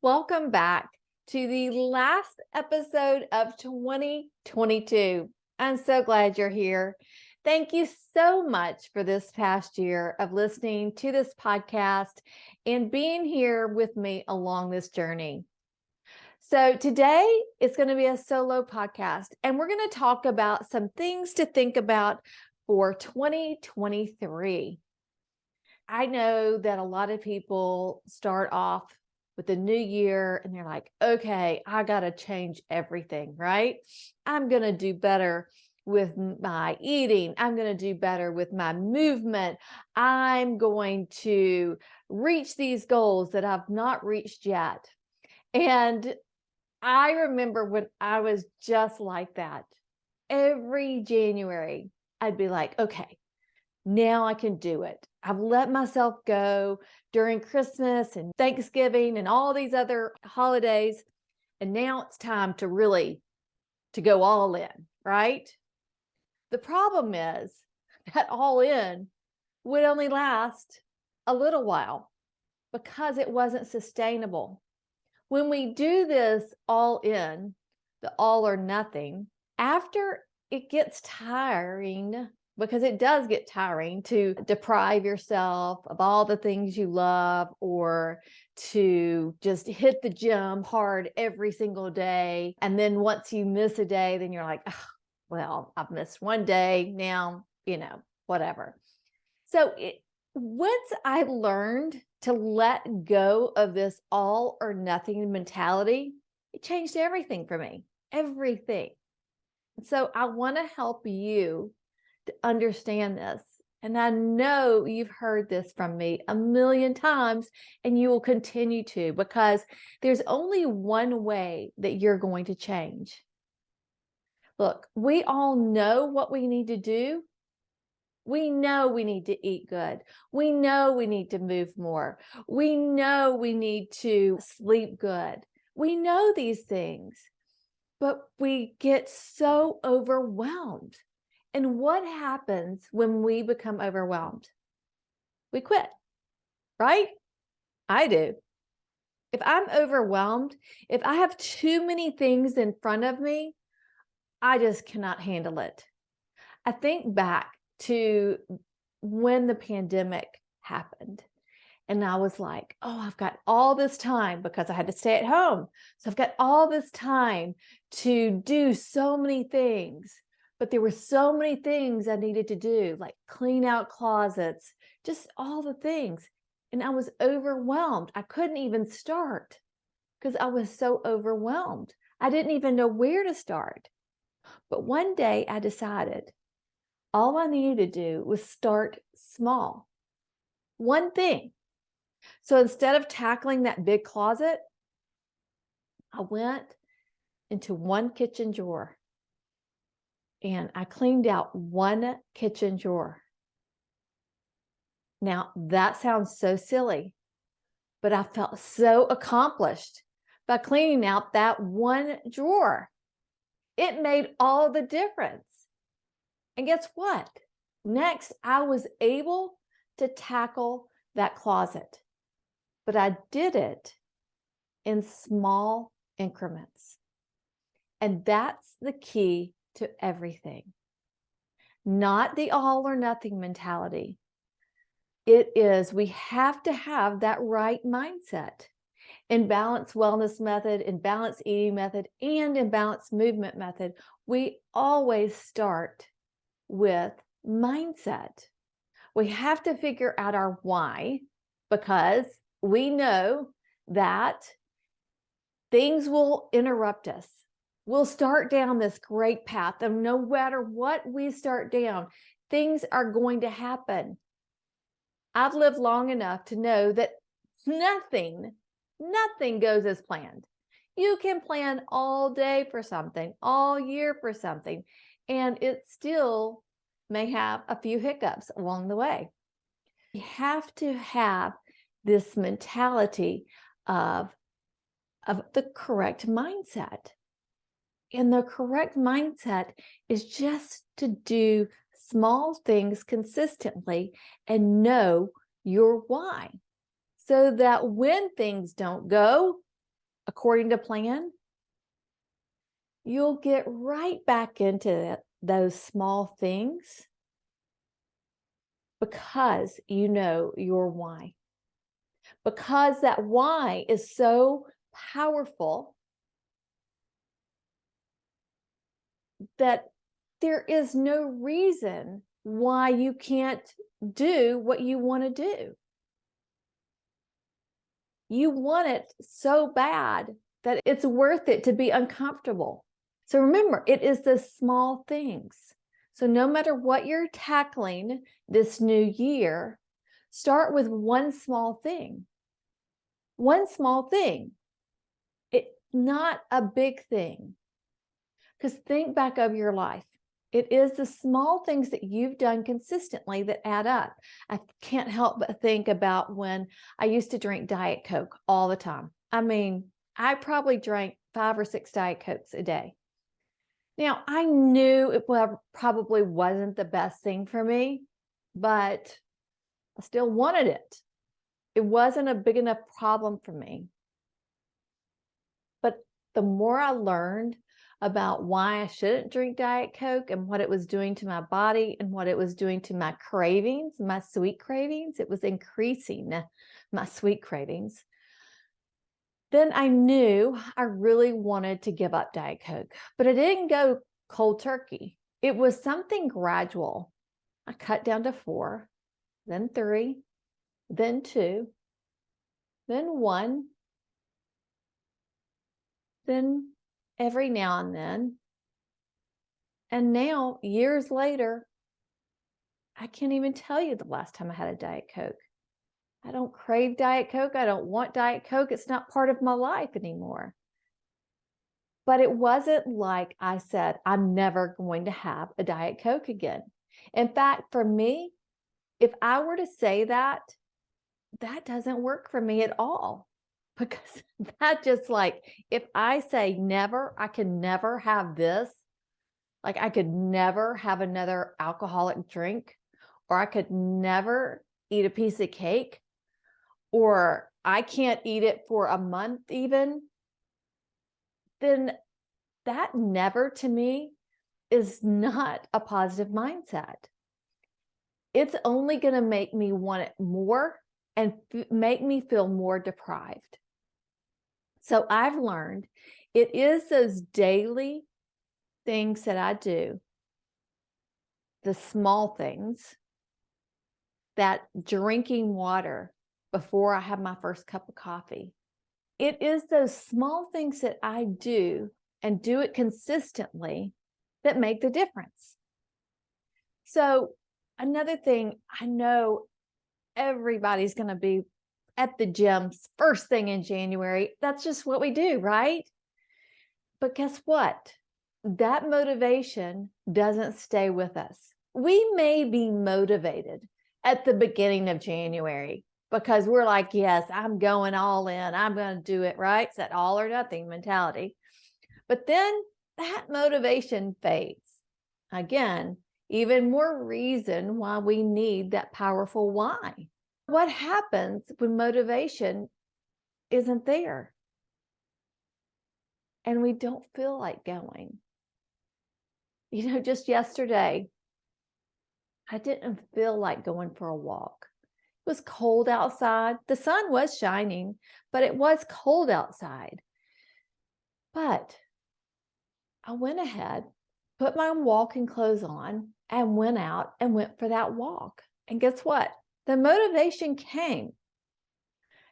Welcome back to the last episode of 2022. I'm so glad you're here. Thank you so much for this past year of listening to this podcast and being here with me along this journey. So, today it's going to be a solo podcast, and we're going to talk about some things to think about for 2023. I know that a lot of people start off with the new year and they're like, okay, I got to change everything, right? I'm going to do better with my eating. I'm going to do better with my movement. I'm going to reach these goals that I've not reached yet. And I remember when I was just like that. Every January, I'd be like, okay, now I can do it. I've let myself go during Christmas and Thanksgiving and all these other holidays. And now it's time to really to go all in, right? The problem is that all in would only last a little while because it wasn't sustainable. When we do this all in, the all or nothing, after it gets tiring, because it does get tiring to deprive yourself of all the things you love or to just hit the gym hard every single day. And then once you miss a day, then you're like, oh, well, I've missed one day now, whatever. So once I learned to let go of this all or nothing mentality, it changed everything for me, everything. So I want to help you to understand this. And I know you've heard this from me a million times, and you will continue to, because there's only one way that you're going to change. Look, we all know what we need to do. We know we need to eat good. We know we need to move more. We know we need to sleep good. We know these things, but we get so overwhelmed. And what happens when we become overwhelmed? We quit, right? I do. If I'm overwhelmed, if I have too many things in front of me, I just cannot handle it. I think back to when the pandemic happened. And I was like, oh, I've got all this time because I had to stay at home. So I've got all this time to do so many things. But there were so many things I needed to do, like clean out closets, just all the things. And I was overwhelmed. I couldn't even start because I was so overwhelmed. I didn't even know where to start. But one day I decided all I needed to do was start small. One thing. So instead of tackling that big closet, I went into one kitchen drawer and I cleaned out one kitchen drawer. Now, that sounds so silly, but I felt so accomplished by cleaning out that one drawer. It made all the difference. And guess what? Next, I was able to tackle that closet, but I did it in small increments. And that's the key to everything. Not the all or nothing mentality. It is, we have to have that right mindset. In Balanced Wellness Method, in Balanced Eating Method, and in Balanced Movement Method, we always start with mindset. We have to figure out our why, because we know that things will interrupt us. We'll start down this great path, and no matter what we start down, things are going to happen. I've lived long enough to know that nothing goes as planned. You can plan all day for something, all year for something, and it still may have a few hiccups along the way. You have to have this mentality of the correct mindset. And the correct mindset is just to do small things consistently and know your why, so that when things don't go, according to plan, you'll get right back into those small things because you know your why. Because that why is so powerful that there is no reason why you can't do what you want to do. You want it so bad that it's worth it to be uncomfortable. So remember, it is the small things. So no matter what you're tackling this new year, start with one small thing. One small thing. It's not a big thing. Because think back over your life. It is the small things that you've done consistently that add up. I can't help but think about when I used to drink Diet Coke all the time. I mean, I probably drank 5 or 6 Diet Cokes a day. Now, I knew it probably wasn't the best thing for me, but I still wanted it. It wasn't a big enough problem for me. But the more I learned about why I shouldn't drink Diet Coke and what it was doing to my body and what it was doing to my cravings, my sweet cravings, it was increasing my sweet cravings. Then I knew I really wanted to give up Diet Coke, but I didn't go cold turkey. It was something gradual. I cut down to 4, then 3, then 2, then 1, then every now and then. And now, years later, I can't even tell you the last time I had a Diet Coke. I don't crave Diet Coke. I don't want Diet Coke. It's not part of my life anymore. But it wasn't like I said, I'm never going to have a Diet Coke again. In fact, for me, if I were to say that, that doesn't work for me at all. Because that just like, if I say never, I can never have this. Like I could never have another alcoholic drink, or I could never eat a piece of cake, or I can't eat it for a month even, then that never to me is not a positive mindset. It's only going to make me want it more and make me feel more deprived. So I've learned it is those daily things that I do, the small things, that drinking water before I have my first cup of coffee. It is those small things that I do and do it consistently that make the difference. So another thing, I know everybody's going to be at the gym first thing in January. That's just what we do, right? But guess what? That motivation doesn't stay with us. We may be motivated at the beginning of January because we're like, yes, I'm going all in. I'm going to do it, right? It's that all or nothing mentality. But then that motivation fades. Again, even more reason why we need that powerful why. What happens when motivation isn't there and we don't feel like going? You know, just yesterday, I didn't feel like going for a walk. It was cold outside. The sun was shining, but it was cold outside. But I went ahead, put my walking clothes on, and went out and went for that walk. And guess what? The motivation came.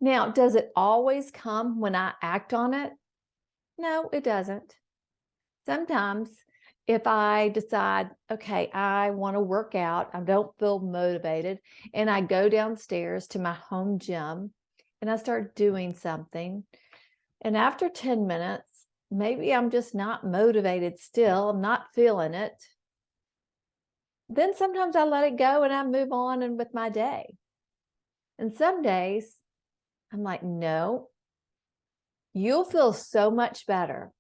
Now, does it always come when I act on it? No, it doesn't. Sometimes if I decide, okay, I want to work out, I don't feel motivated, and I go downstairs to my home gym and I start doing something, and after 10 minutes, maybe I'm just not motivated still, I'm not feeling it, then sometimes I let it go and I move on and with my day. And some days I'm like, no, you'll feel so much better.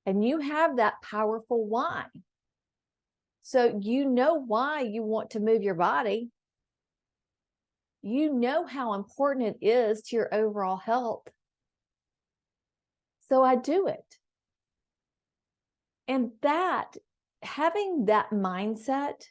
And you have that powerful why. So you know why you want to move your body. You know how important it is to your overall health. So I do it. And having that mindset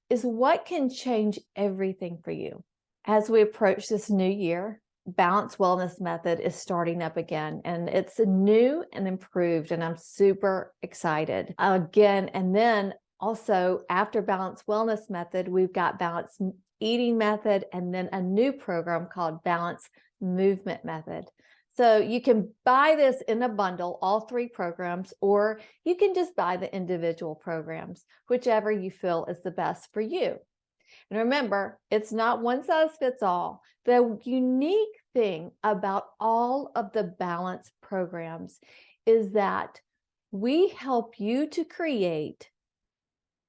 is what can change everything for you. As we approach this new year, Balanced Wellness Method is starting up again, and it's new and improved, and I'm super excited. Again, and then also after Balanced Wellness Method, we've got Balanced Eating Method, and then a new program called Balanced Movement Method. So you can buy this in a bundle, all three programs, or you can just buy the individual programs, whichever you feel is the best for you. And remember, it's not one size fits all. The unique thing about all of the balance programs is that we help you to create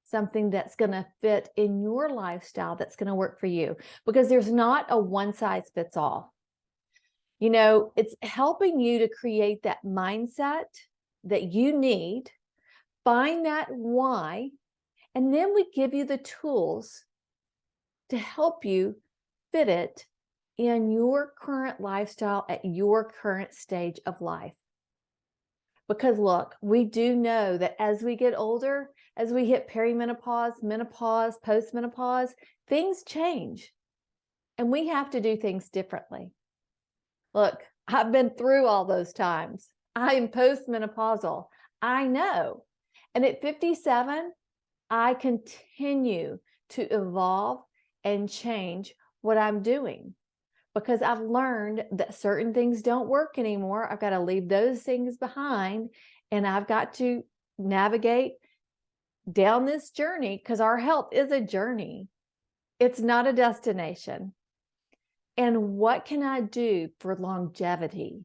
something that's going to fit in your lifestyle, that's going to work for you, because there's not a one size fits all. You know, it's helping you to create that mindset that you need, find that why, and then we give you the tools to help you fit it in your current lifestyle at your current stage of life. Because look, we do know that as we get older, as we hit perimenopause, menopause, postmenopause, things change and we have to do things differently. Look, I've been through all those times. I am postmenopausal. I know. And at 57, I continue to evolve and change what I'm doing because I've learned that certain things don't work anymore. I've got to leave those things behind and I've got to navigate down this journey because our health is a journey. It's not a destination. And what can I do for longevity?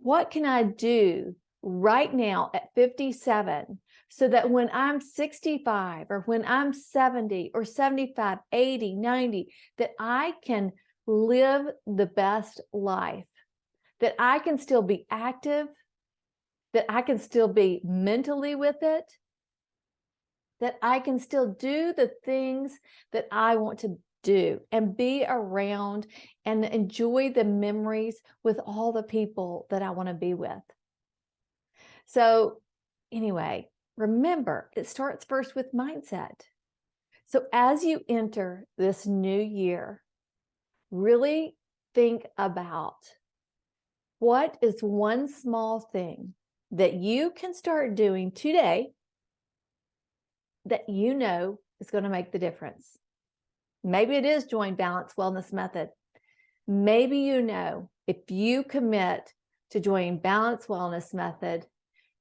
What can I do right now at 57 so that when I'm 65 or when I'm 70 or 75, 80, 90, that I can live the best life, that I can still be active, that I can still be mentally with it, that I can still do the things that I want to do and be around and enjoy the memories with all the people that I want to be with. So anyway, remember, it starts first with mindset. So as you enter this new year, really think about what is one small thing that you can start doing today that you know is going to make the difference. Maybe it is join Balanced Wellness Method. Maybe you know if you commit to joining Balanced Wellness Method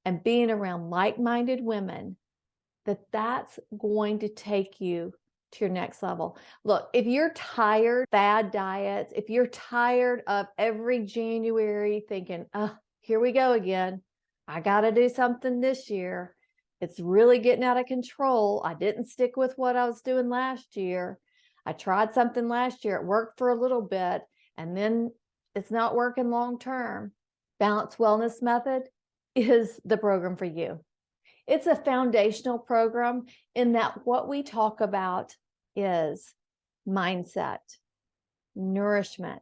and being around like-minded women, that's going to take you to your next level. Look, if you're tired of bad diets, if you're tired of every January thinking, oh, here we go again, I got to do something this year. It's really getting out of control. I didn't stick with what I was doing last year. I tried something last year. It worked for a little bit, and then it's not working long term. Balanced Wellness Method is the program for you. It's a foundational program in that what we talk about is mindset, nourishment,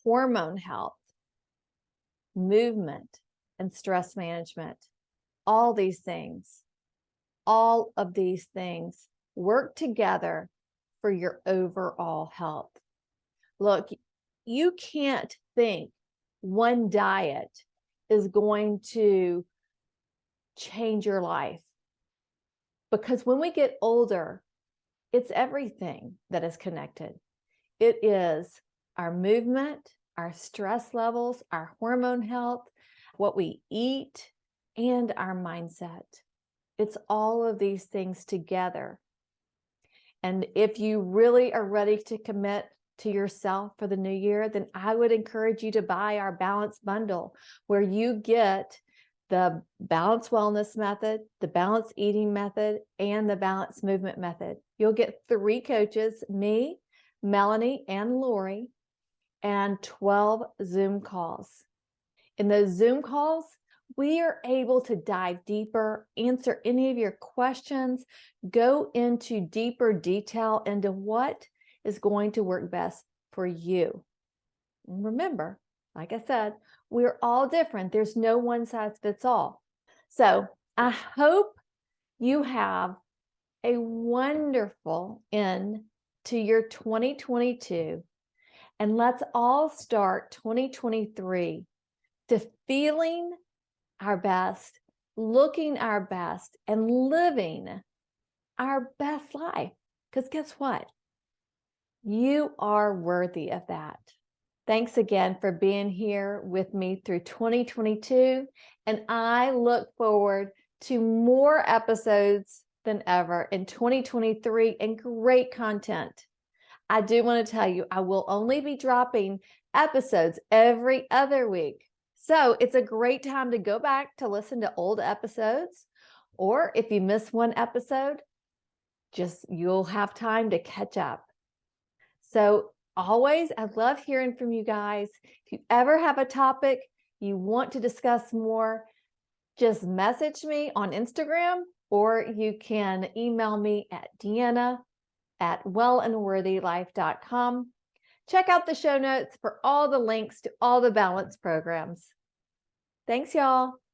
hormone health, movement, and stress management. All of these things work together for your overall health. Look, you can't think one diet is going to change your life, because when we get older, it's everything that is connected. It is our movement, our stress levels, our hormone health, what we eat, and our mindset. It's all of these things together. And if you really are ready to commit to yourself for the new year, then I would encourage you to buy our Balance Bundle, where you get the Balanced Wellness Method, the Balanced Eating Method, and the Balanced Movement Method. You'll get 3 coaches, me, Melanie, and Lori, and 12 Zoom calls. In those Zoom calls, we are able to dive deeper, answer any of your questions, go into deeper detail into what is going to work best for you. And remember, like I said, We're all different. There's no one size fits all. So I hope you have a wonderful end to your 2022. And let's all start 2023 to feeling our best, looking our best, and living our best life. Because guess what? You are worthy of that. Thanks again for being here with me through 2022. And I look forward to more episodes than ever in 2023 and great content. I do want to tell you, I will only be dropping episodes every other week. So it's a great time to go back to listen to old episodes. Or if you miss one episode, you'll have time to catch up. So always, I love hearing from you guys. If you ever have a topic you want to discuss more, just message me on Instagram, or you can email me at deanna@wellandworthylife.com. Check out the show notes for all the links to all the balance programs. Thanks, y'all.